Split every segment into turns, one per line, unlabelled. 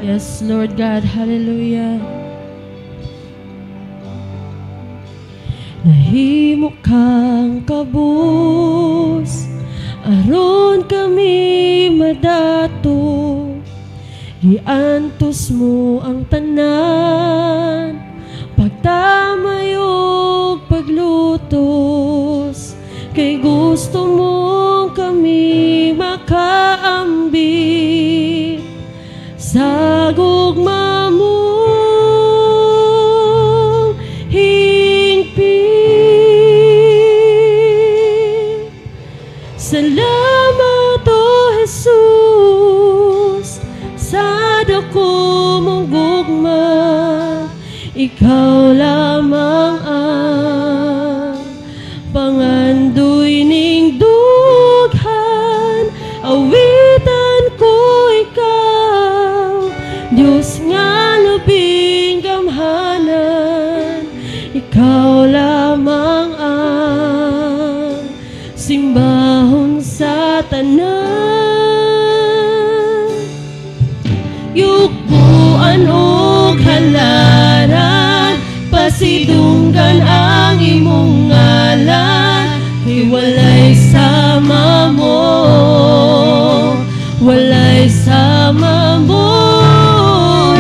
Yes, Lord God. Hallelujah. Nahimo kang kabus, aron kami madato. Giantos mo ang tanan, pagtamayog, paglutos. Kay gusto mong kami makaambit sa gugma mong hingpit. Salamat, O Jesus, sa dako mong gugma. Ikaw lamang ang pangandoy ning dughan. Awitan ko ikaw, Diyos nga labing gamhanan. Ikaw lamang ang simbahon sa tanan. Yugbuan og halaran, pasidunggan ang imong ngalan. Kay walay sama mo, walay sama mo,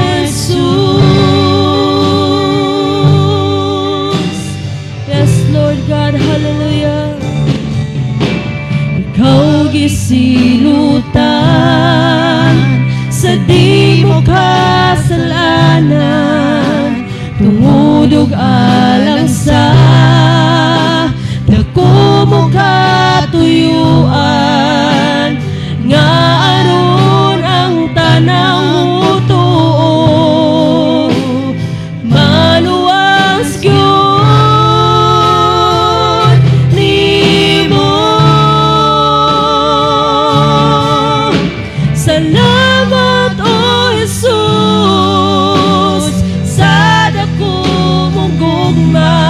Jesus. Yes, Lord God, hallelujah. Ikaw gisilutan sa di mo kasalanan, tungudog alang sa dako mo katuyuan. Nga aron ang tanang mutuo, maluwas gyud nimo. Salamat, O Jesus, sa dako mong gugma.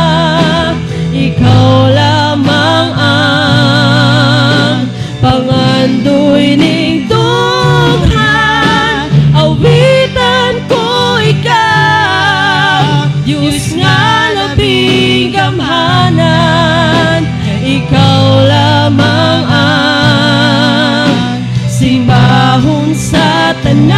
Ikaw lamang ang pangandoy ning dughan. Awitan ko ikaw, Diyos nga labing gamhanan. Ikaw lamang ang simbahon sa tanan.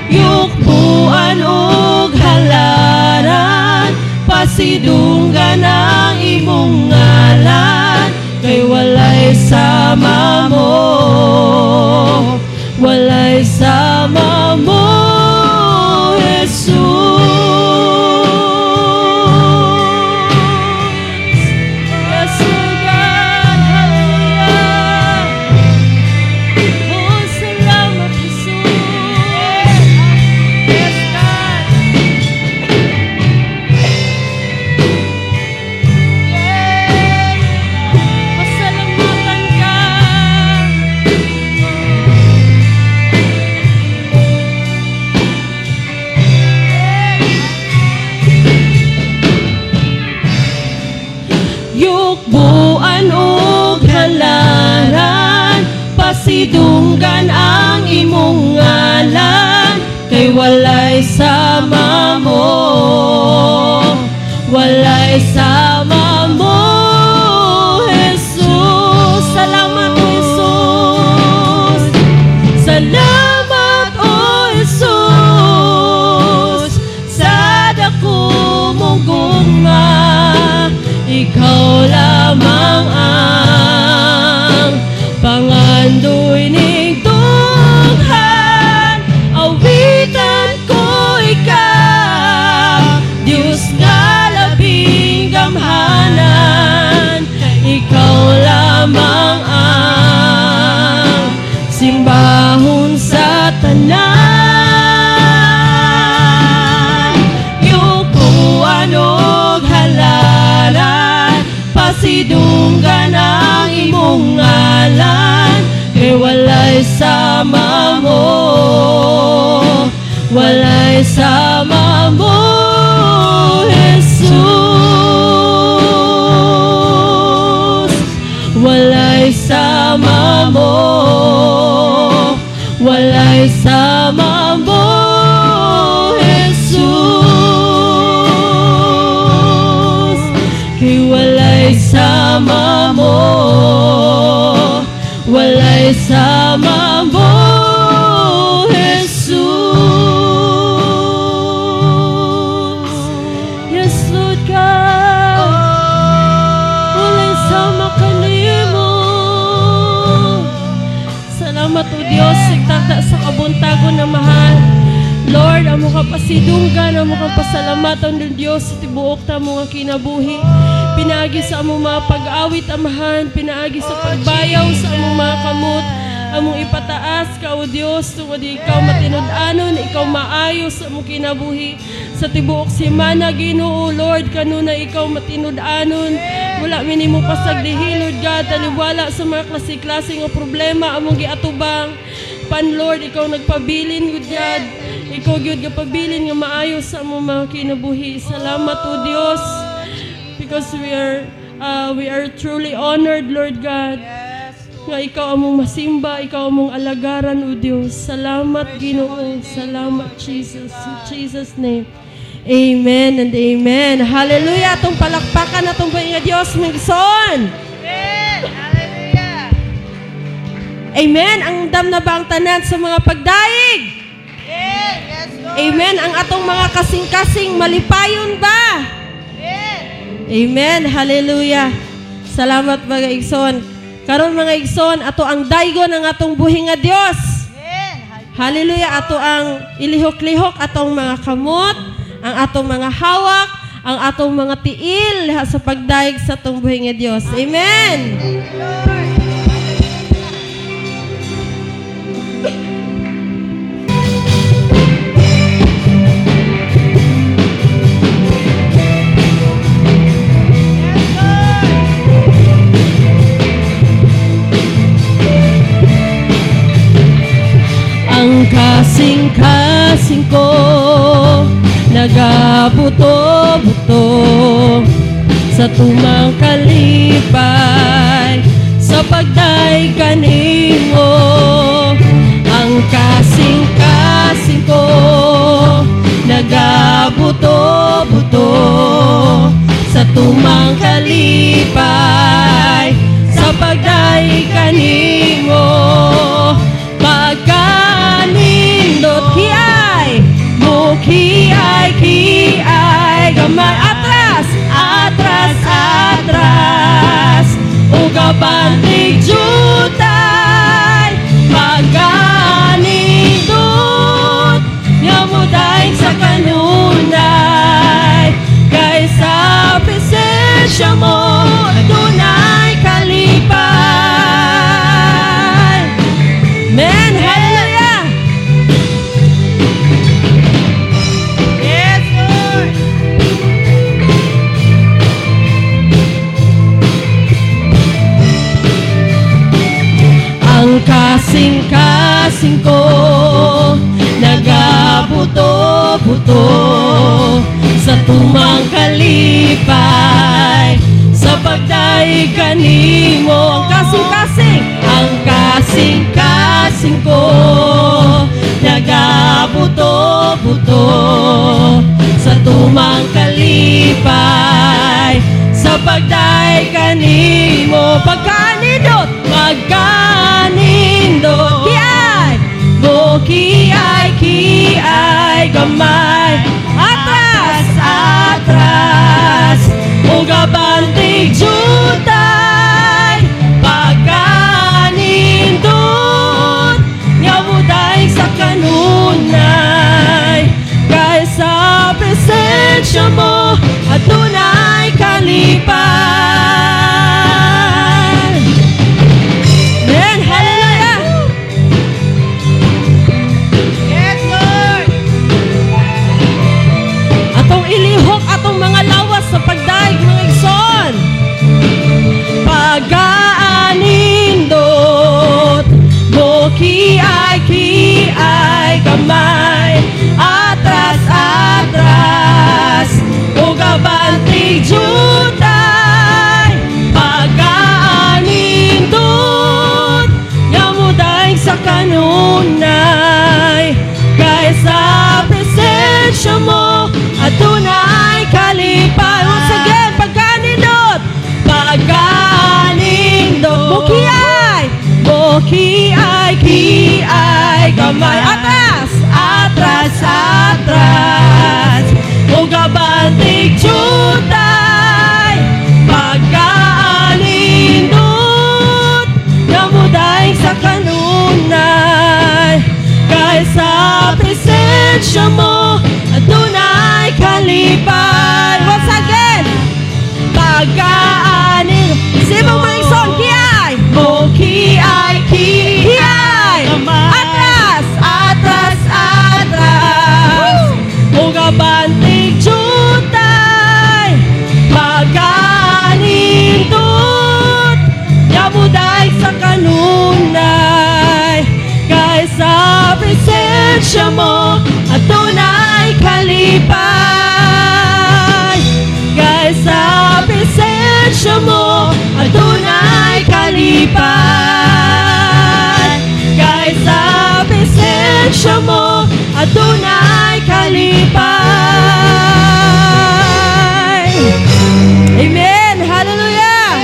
Yukbuan og halaran, pasidunggan ang imong ngalan. Kay walay sama mo, walay sama mo, Jesus. Yes, Lord God, hallelujah. Oh, salamat, Jesus. Yes, God. Yes. Pasalamatan ka. Yukbuan og halaran, pasidunggan ang imong ngalan. Kay walay sama mo, walay sama mo, Jesus. Salamat, O Jesus. Salamat, O Jesus, sa dako mong gugma. Ikaw lamang ang pangandoy ning dughan. Awitan ko ikaw, Diyos nga labing gamhanan. Ikaw lamang ang simbahon sa tanan. Yukuan og halaran, pasidunggan ang imong ngalan. Kay walay sama mo, walay sama mo, Jesus. Walay sama mo, kasama mo, Jesus. Yes, Lord God. Walay sama ka nimo. Salamat o Diyos, sigtagda sa kabuntago na mahal. Lord, amo ka pasidunggan, amo ka pasalamatan ng Diyos sa tibuok ta mo nga kinabuhi. Pinaagi sa among mga pag-awit, amahan, pinaagi sa pagbayaw sa among mga kamot. Among ipataas ka, O Diyos, tungod ikaw matinud-anon, ikaw maayo sa among kinabuhi. Sa tibuok simana, Ginoo, Lord, kanuna ikaw matinud-anon. Wala minimo pasagdihi, Lord God, taliwala sa mga klase-klase nga problema, among giatubang. Pan, Lord, ikaw nagpabilin, Good God. Ikaw, Gyud, kapabilin nga maayo sa among mga kinabuhi. Salamat, O Diyos, because we are truly honored, Lord God. Nga ikaw among masimba, ikaw among alagaran, O Diyos. Salamat, Ginoo. Salamat, Jesus. In Jesus' name. Amen and amen. Hallelujah. Atong palakpakan atong nga Diyos, Mingson.
Amen! Hallelujah!
Amen. Ang dam na ba ang tanan sa mga pagdaig?
Amen! Yes, Lord!
Amen. Ang atong mga kasing-kasing malipayon ba?
Amen!
Amen. Hallelujah. Salamat mga igsoon. Karon mga igsoon, ato ang daygon ng atong buhi nga Dios.
Amen!
Hallelujah. Ato ang ilihok-lihok atong mga kamot, ang atong mga hawak, ang atong mga tiil sa pagdaig sa atong buhi nga Dios. Amen.
Thank you, Lord!
Ang kasing-kasing ko nagabuto-buto sa tumang kalipay sa pagday kanimo. Ang kasing-kasing ko nagabuto-buto sa tumang kalipay sa pagday kanimo. Kiay, gamay, atras, atras, atras, ugabantig jutay, pagganindot, ngamuday sa kanunay, kay sa presensya mo, tunay kalipay. Amen. Hallelujah. Ang kasing-kasing ko nagabuto-buto sa tumang kalipay sa pagdaig kanimo. Ang kasing-kasing ko nagabuto-buto sa tumang kalipay sa pagdaig kanimo. Pagkanindot, magkanindot, kiay, gamay, atras, atras, ugabantig jutay, pagkanindot, ngamuday sa kanunay, kay sa presensya mo, at tunay kalipay. Amen. Hallelujah.
Yes, Lord!
Atong ilihok atong mga lawas sa pagdaig mga igsoon. Pag-aanindot, mo kiay, gamay, atras, atras, ugabantig jutay, pag-aanindot, ngamuday sa kanunay, kay sa presensya mo, at tunay kalipay. Once again, pagkanindot, pagkanindot, mo kiay, gamay. Atras, atras, atras. O gabantig jutay, pagkaanindot, namuday sa kanunay. Kahit sa presensya mo, adunay kalipay. Once again, pagkaanin. Sibong Maringson, kiay. Mo kiay, kiay. Atras, atras, atras. O gabantig jutay, pagkaanindot, yamuday sa kanunay. Kahit sa presensya mo, adunay kalipay. Kahit sa presensya mo, adunay kalipay. Kahit sa presensya mo, adunay kalipay. Amen. Hallelujah.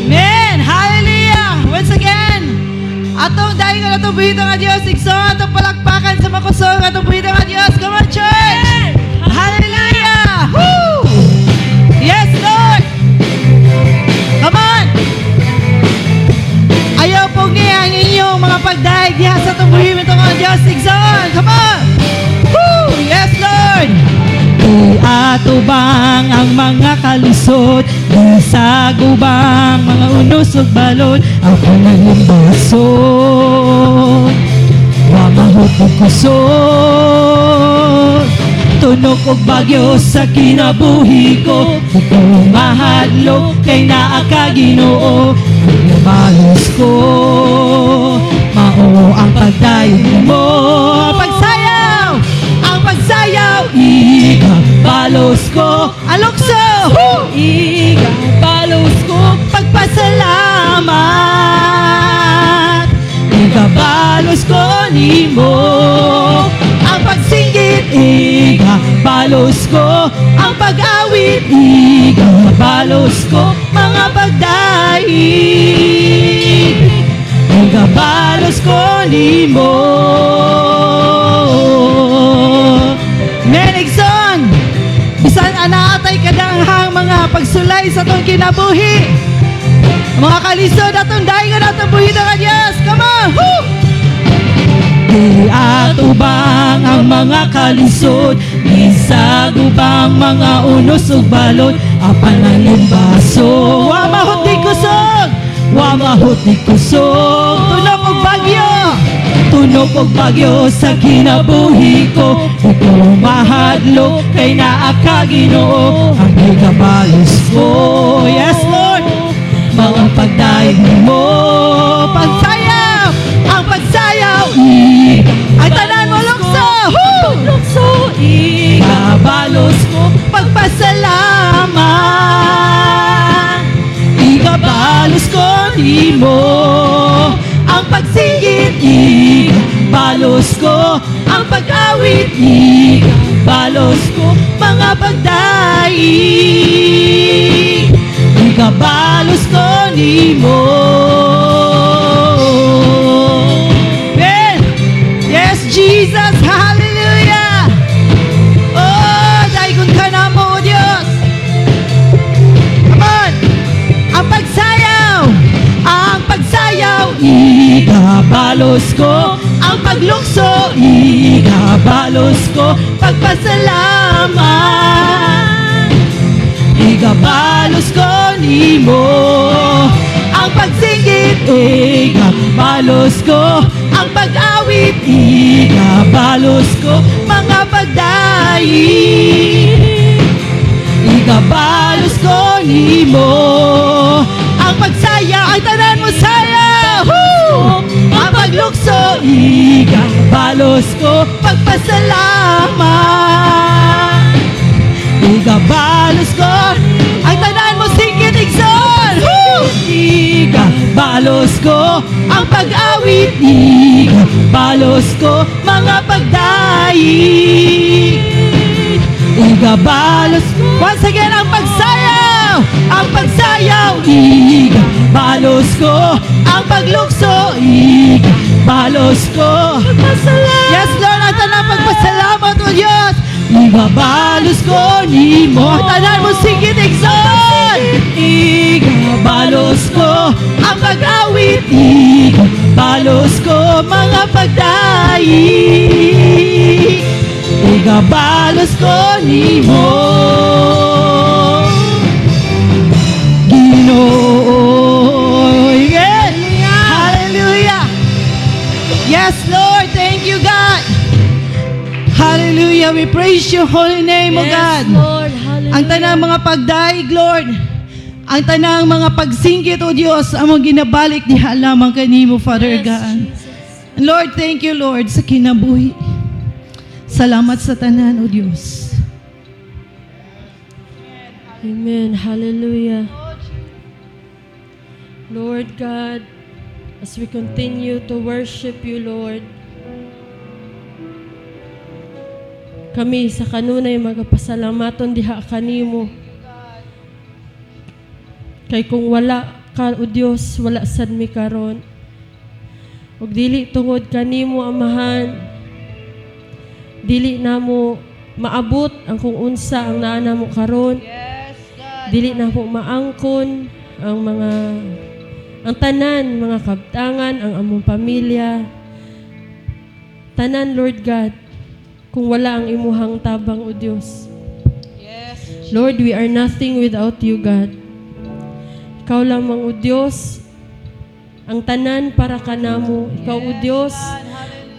Amen. Hallelujah. Once again, atong dahil ko na itong buhito nga Diyos, ikson, atong palakpakan sa makusong, atong buhito nga Diyos. Come on, church. Hallelujah. Woo! Yes, Lord. Come on. Ayaw po niya ang inyong mga pagdaig diha sa itong buhito nga Diyos, ikson. Come on. Woo! Yes, Lord.
Atubang ang mga kalisod, di sa gubang mga unos ug balod, ang panalimbasod, wa mahutog kusod. Tunog og bagyo sa kinabuhi ko, ikaw mahadlok kay naa ka Ginoo. Ang malos ko, mao ang pagdayon mo.
Pagsayaw. Ang pagsayaw.
Balos ko,
Alokso.
Igabalos ko,
Pagpasalamat.
igabalos ko nimo.
Ang pagsinggit.
Igabalos ko,
Ang pag-awit.
igabalos ko mga pagdaig. Igabalos ko nimo.
Menigson. Bisan anaatay kadanghang mga pagsulay sa itong kinabuhi. Mga kalisod atong dahigan atong buhi na Diyos. Come on. Woo!
Di atubang ang mga kalisod, di sa gubang mga unos ug balod, apan ang limbaso.
Wa mahot di kusog.
Wa mahot ni kusog.
Tunog og bagyo.
Tunog og bagyo sa kinabuhi ko, ikaw mahadlok kay naa ka Ginoo. Ang igabalos ko, yes Lord, mga pagdaig mo.
Pagsayaw. Ang pagsayaw. Ay tanan mo lukso. Woo!
lukso,
Igabalos ko,
Pagpasalamat.
igabalos ko nimo.
Ang pagsinggit.
Igabalos ko,
Ang pag-awit.
igabalos ko mga pagdaig. Igabalos ko nimo.
Amen. Yes, Jesus. Hallelujah. Oh, dahigon ka na mo, Diyos. Come on. Ang pagsayaw. Ang pagsayaw.
Igabalos ko,
Ang paglukso.
igabalos ko,
Pagpasalamat.
igabalos ko nimo.
Ang pagsinggit.
Igabalos ko,
Ang pag-awit.
igabalos ko,
Mga pagdaig.
igabalos ko nimo.
Ang pagsayaw. Ay tanan mo sayaw. Woo! Ang paglukso.
Igabalos ko,
Pagpasalamat.
igabalos ko,
Ay tanan mo singgit igsoon. Woo!
igabalos ko,
Ang pag-awit.
igabalos ko,
Mga pagdaig.
igabalos ko,
Once again, ang pagsayaw. Ang pagsayaw.
igabalos Igabalos ko ang paglukso, igabalos ko.
Yes, Lord, ang tanang pagpasalamat o Diyos.
Igabalos ko nimo.
Ang tanan mo sigit exalt.
Igabalos ko ang pag-awit, igabalos ko mga pagdayi. Igabalos ko nimo. Ginoo, yes.
Hallelujah. Yes, Lord. Thank you, God. Hallelujah. We praise your holy name, O
Yes,
God.
Lord. Hallelujah.
Ang tanang mga pagdaig, Lord. Ang tanang mga pagsinggit, O Diyos, among ginabalik diha lamang kanimo, Father
Yes,
God.
Jesus.
Lord, thank you, Lord, sa kinabuhi. Salamat sa tanan, O Diyos.
Amen. Hallelujah. Lord God, as we continue to worship you, Lord, kami sa kanunay magapasalamaton diha kanimo. Kay kung wala ka, O Dios, wala sad mi karon. Ug dili tungod kanimo, Amahan, dili namo maabot ang kung unsa ang naa namo karon. Dili na po maangkon ang tanan, mga kabtangan, ang among pamilya. Tanan, Lord God, kung wala ang imuhang tabang, O Diyos. Lord, we are nothing without you, God. Ikaw lamang, O Diyos, ang tanan para kanamo. Ikaw, O Diyos,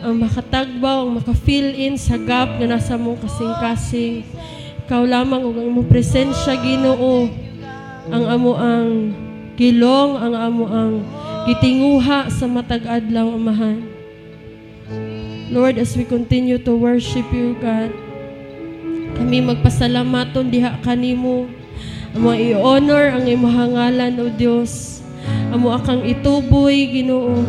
ang makatagbaw, ang maka-fill in sa gap na nasa mong kasing-kasing. Ikaw lamang, ug ang imong presensya, Ginoo, ang amo ang kilong, ang amo ang gitinguha sa matag adlaw, Amahan. Lord, as we continue to worship you, God, kami magpasalamaton diha kanimo. Amo i-honor ang imong ngalan, O Dios. Amo akang ituboy, Ginoo.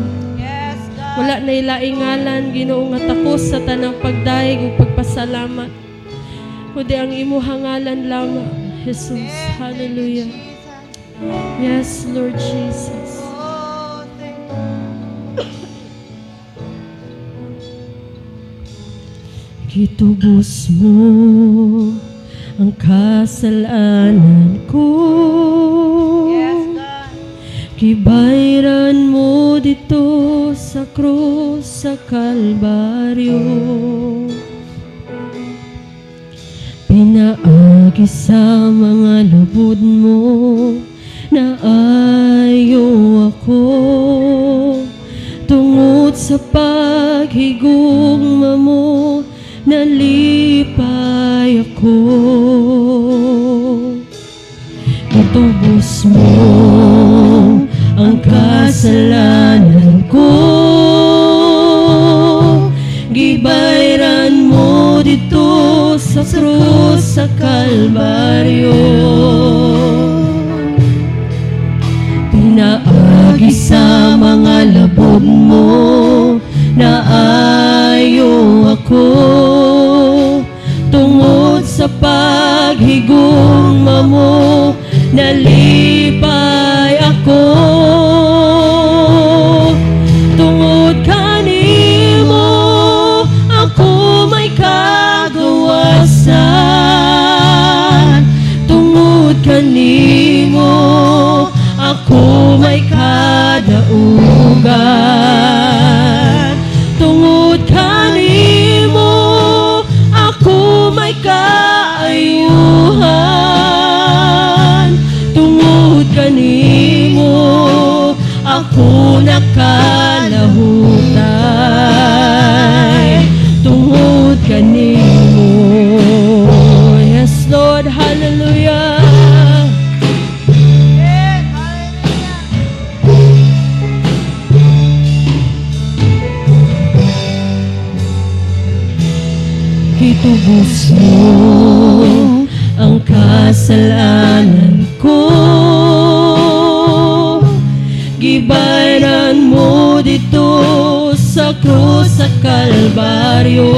Wala na ilaing ngalan, Ginoo, nga takos sa tanang pagdaig ug pagpasalamat. Kundi ang imong ngalan lamang, Jesus. Hallelujah. Yes, Lord Jesus. Kitubos mo ang kasalanan ko. Kibayran mo dito sa krus sa Kalbaryo. Pinaagi sa mga lubod mo na ayaw ako. Tungod sa paghigugma mo, nalipay ako. Itubos mo ang kasalanan ko. Gibayran mo dito sa krus sa Kalbaryo. Pinaagi sa mga labod mo na ayaw ako. Tungod sa paghigugma mo, nalipay ako. Tungod kanimo, ako may kagawasan. Tungod kanimo, ako may kadaugan. Tungod kanimo, ako may kaayuhan. Tungod kanimo, ako nakalahutay. Tungod kanimo. Yes, Lord. Hallelujah. Itubos mo ang kasalanan ko. Gibayran mo dito sa krus sa Kalbaryo.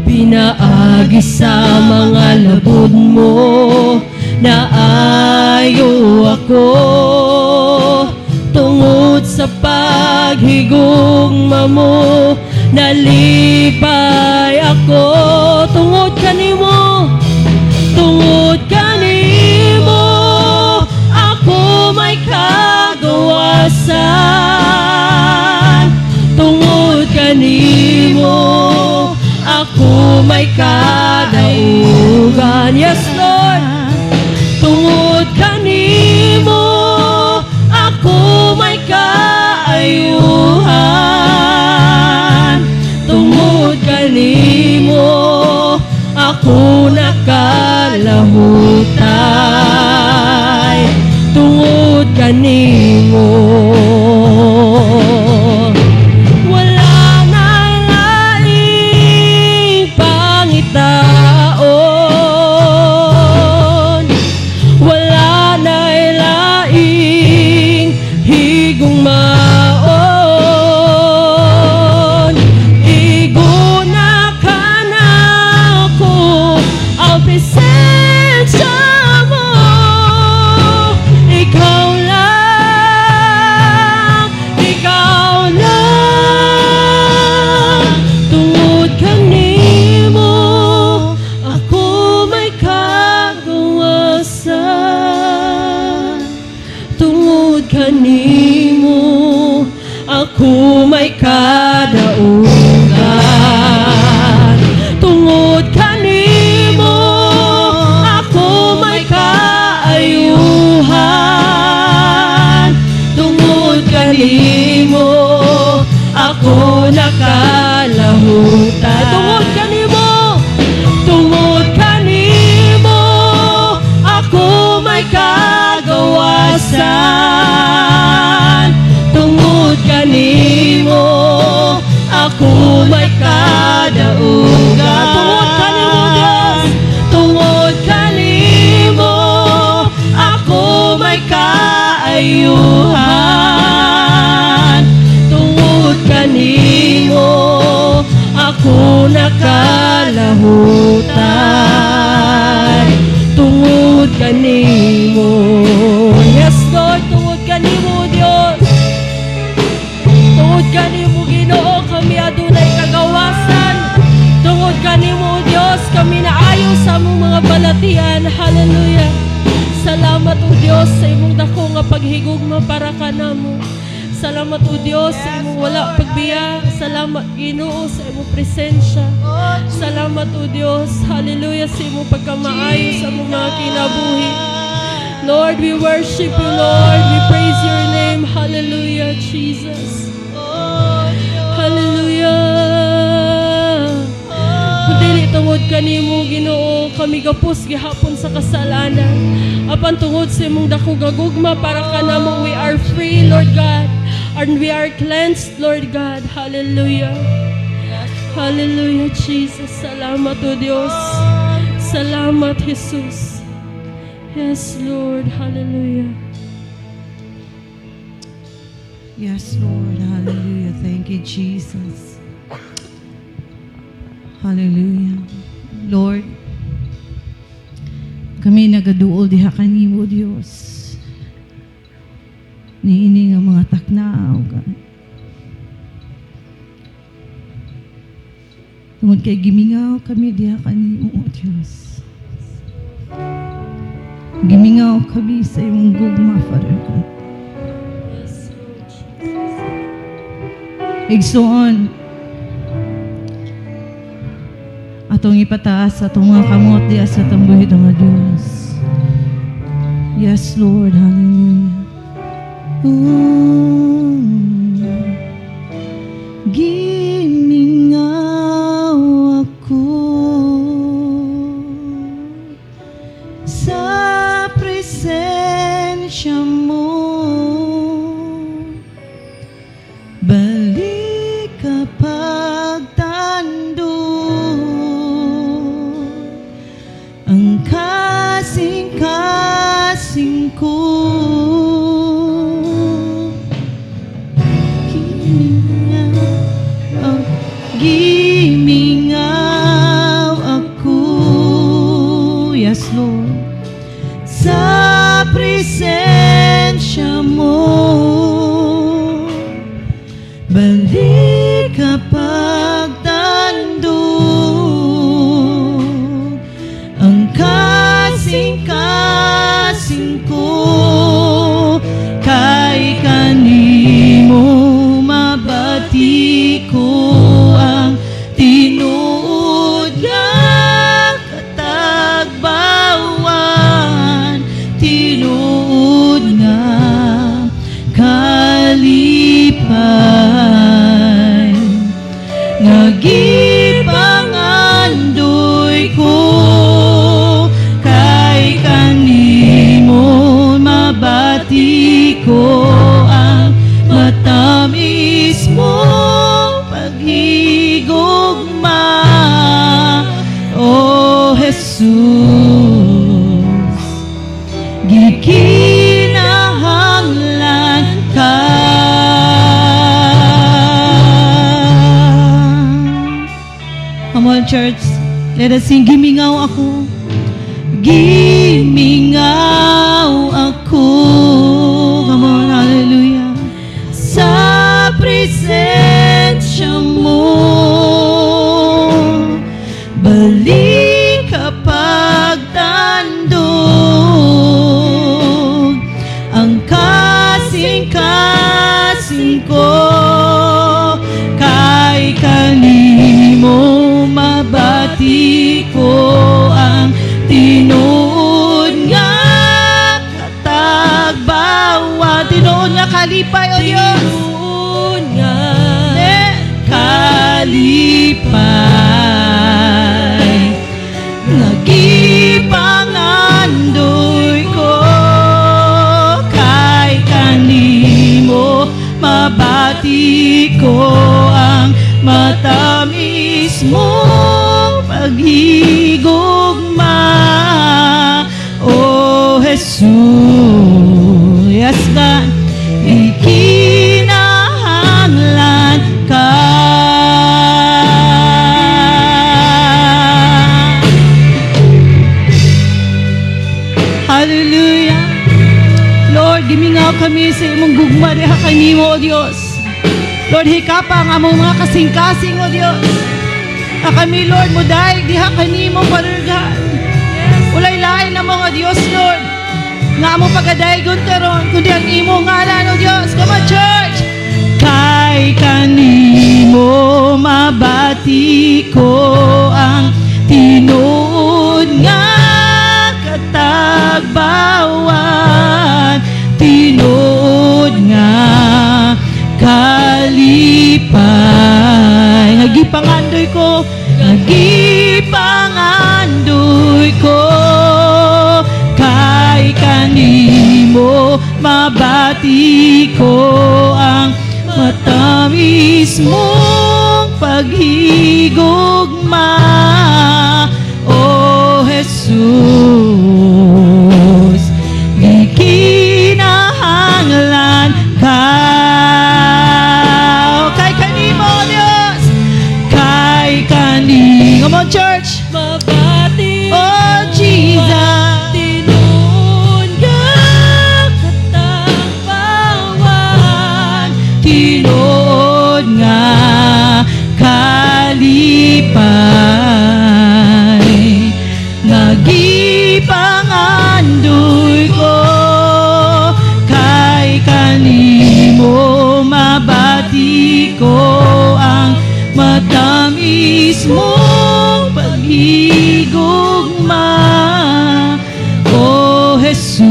Pinaagi sa mga labod mo
naayo ako tungod sa paghigugma mo, nalipay ako tungod kanimo, tungod kanimo ako may kagawasan, tungod kanimo ako may kadaugan. Yes, Lord. Tungod kanimo ako may kaayuhan, tungod kanimo ako nakalahutay, tungod kanimo wala na laing pangitaon, wala na laing higugmaon, iguna ka na ako ang presensya mo, ikaw lang, tungod kanimo ako may kagawasan, tungod kanimo ako may kadaugan, tungod kanimo ako may kaayuhan, tungod kanimo ako nakalahutan, tungod kanimo, tungod kanimo ako may kagawasan, tungod kanimo ako may kadaugan, tungod kanimo Diyos, tungod kanimo ako may kaayuhan, tungod kanimo ako nakalahutan, tungod kanimo. Yes, Lord, tungod kanimo Diyos, tungod kanimo Ginoo kami adunay kagawasan, tungod kanimo Diyos kami naayo sa among mga balatian. Hallelujah. Salamat o Diyos sa imong dako nga paghigugma para kanamo. Salamat o Diyos sa imong wala pagbiya. Salamat Ginoo sa imong presensya. Salamat o Diyos. Hallelujah sa imong pagkamaayo sa among mga kinabuhi. Lord, we worship you, Lord. We praise your name. Hallelujah, Jesus. Hallelujah. Kung dili tungod kanimo Ginoo, kami gapos gihapon sa kasalanan. Apan tungod sa imong dako gagugma para kanamo, we are free, Lord God. And we are cleansed, Lord God. Hallelujah. Hallelujah, Jesus. Salamat o Diyos. Salamat, Jesus. Yes, Lord. Hallelujah.
Yes, Lord. Hallelujah. Thank you, Jesus. Hallelujah. Lord, kami nagaduol diha kanimo, Dios. Niini nga mga taknaaw, God. Tungod kay gimingaw kami diha kanimo, Dios. Gimingaw kami sa imong gugma, Father God.
Yes, Lord Jesus.
Igsoon, atong ipataas atong mga kamot diya sa atong buhit nga Diyos. Yes, Lord. Hallelujah. Gimingaw ako sa presensya mo, balik ka pagtando ang kasing-kasing ko.
ko ang matamis mong paghigugma, O Jesus. Gikinahanglan ka. Come on, church. Let us sing, gimingaw ako. Gimingaw ako. Come on, hallelujah. Sa presensya mo, balik kapag tandog ang kasing-kasing ko kay kanimo mabati ko ang tinuod nga katagbawan, tinuod nga kalipay, O Diyos,
Tinuod nga
kalipay, nagipangandoy ko kay kanimo mabati ko ang matamis mong paghigugma, O Jesus. Yes, God. Ikinahanglan ka. Hallelujah. Lord, gimingaw kami sa imong gugma diha kanimo, O Dios. Lord, hikapa ang among mga kasing-kasing, O Dios. Na kami, Lord, mudaig diha kanimo, Father God. Walay lain na mga Dios, Lord, nga mo pagadaygon karon kundi ang imo ngalan, O Dios. Come on, church. Kay kanimo mabati ko ang tinuod nga katagbawan, tinuod nga kalipay, nagipangandoy ko, nagipangandoy ko kay kanimo mabati ko ang matamis mong paghigugma, O Jesus. Gikinahanglan ka. Kay kanimo, Dios, kay kanimo. Come on, church.
mabati
Oh, Jesus.
Tinuod nga katagbawan,
Tinuod nga kalipay, nagipangandoy ko kay kanimo mabati ko ang matamis mong paghigugma, O Jesus.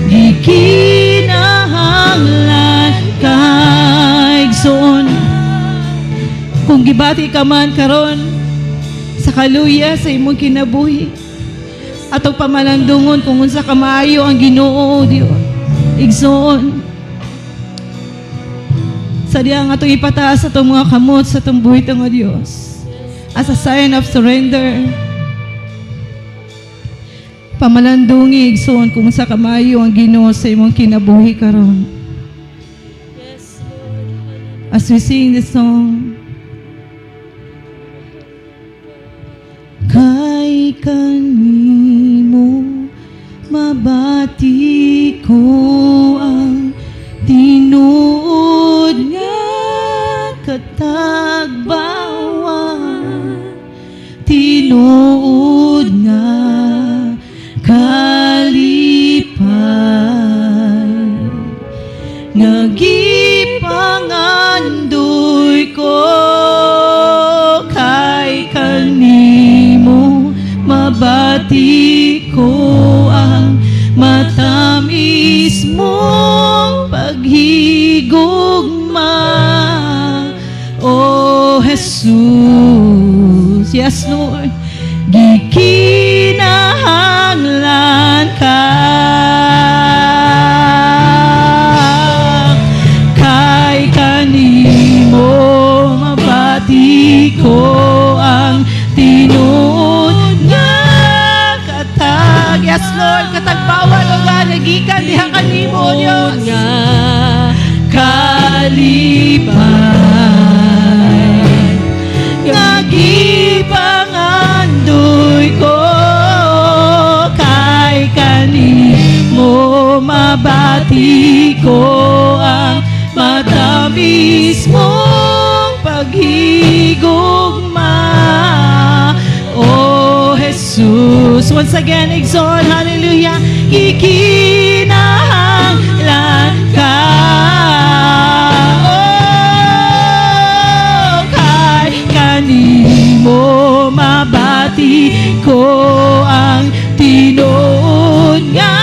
Gikinahanglan ka. Igsoon, kung gibati ka man karon sa kaluya sa imong kinabuhi atong pamalandungon kung unsa ka maayo ang Ginoo, Dios. Igsoon, sa diyang atong ipataas atong mga kamot sa atong buhit nga Dios as a sign of surrender. Pamalandungi, igsoon, kung unsa ka maayo ang Ginoo sa imong kinabuhi karon.
yes Lord,
As we sing this song, kay kanimo mabati ko ang tinuod nga katagbawan, tinuod nga kalipay, nagipangandoy ko kay kanimo mabati ko ang matamis mong paghigugma, O Jesus. Yes, Lord. Gikinahanglan ka.
tagpawan o God, nagikan diha kanimo o Dios.
nga kalipay nagipangandoy ko kay kanimo mabati ko ang matamis mong paghigugma. Oh Jesus, once again exalt, hallelujah, ikinahanglan ka. Oh, kay kanimo mabati ko ang tinuod nga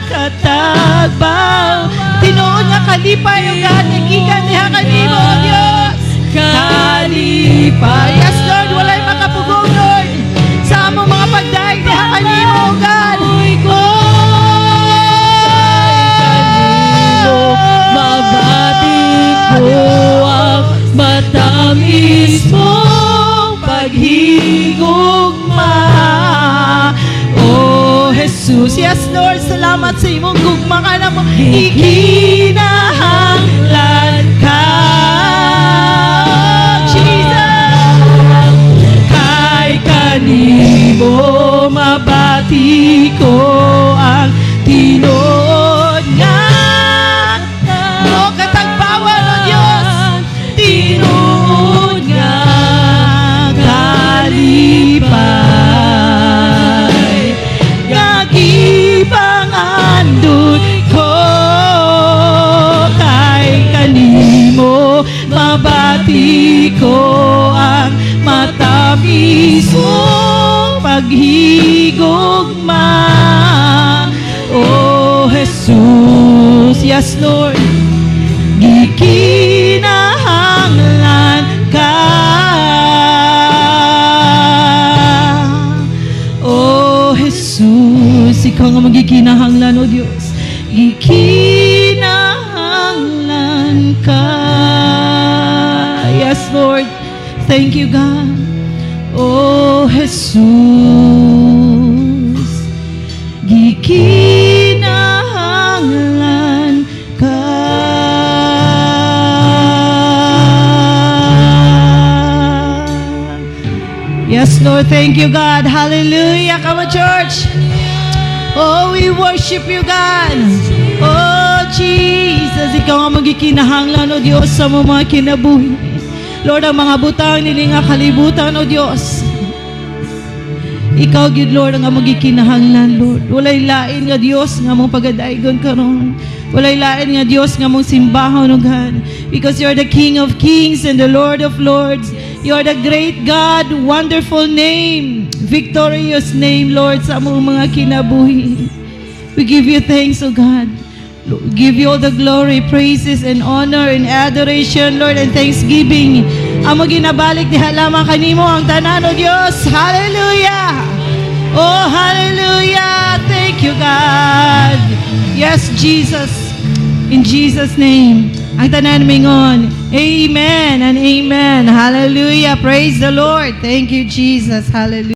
katagbaw, tinuod nga kalipay o God, nagikan diha kanimo o Dios. Kalipay, yes Lord, walay makapugong Lord sa among mga pagdaig diha kanimo o God.
Mabati ko ang matamis mong
paghigugma. Oh Jesus, yes Lord, salamat sa imong gugma ka na mo ikinahanglan ka. Jesus, kay kanimo mabati ko ang tinuod nga katagbawan o Diyos, tinuod nga kalipay nagipangandoy ko kay kanimo mabati ko ang matamis mong paghigugma. Oh Jesus, yes Lord, gikinahanglan ka. Oh Jesus, ikaw nga magikinahanglan o Diyos, gikinahanglan ka. Yes Lord, thank you God. Oh Jesus, gikinahanglan ka. Yes, Lord. Thank you, God. Hallelujah. Come on, church. Oh, we worship you, God. Oh, Jesus. Ikaw ang magikinahanglan, O Diyos, sa mga kinabuhi. Lord, ang mga butang nili nga kalibutan, O Diyos. Ikaw, good Lord, ang magikinahanglan, Lord. Walay lain nga Diyos nga mong pagadaigon karon. Walay lain nga Diyos nga mong simbahon, O God. Because you're the King of Kings and the Lord of Lords. You're the great God, wonderful name, victorious name, Lord, sa among mga kinabuhi. We give you thanks, O God. We give you all the glory, praises, and honor, and adoration, Lord, and thanksgiving. Amo ginabalik diha lamang kanimo ang tanan, O Diyos. Hallelujah! Oh, hallelujah! Thank you, God. Yes, Jesus. In Jesus' name. Ang tanan mingon. Amen and amen. Hallelujah. Praise the Lord. Thank you, Jesus. Hallelujah.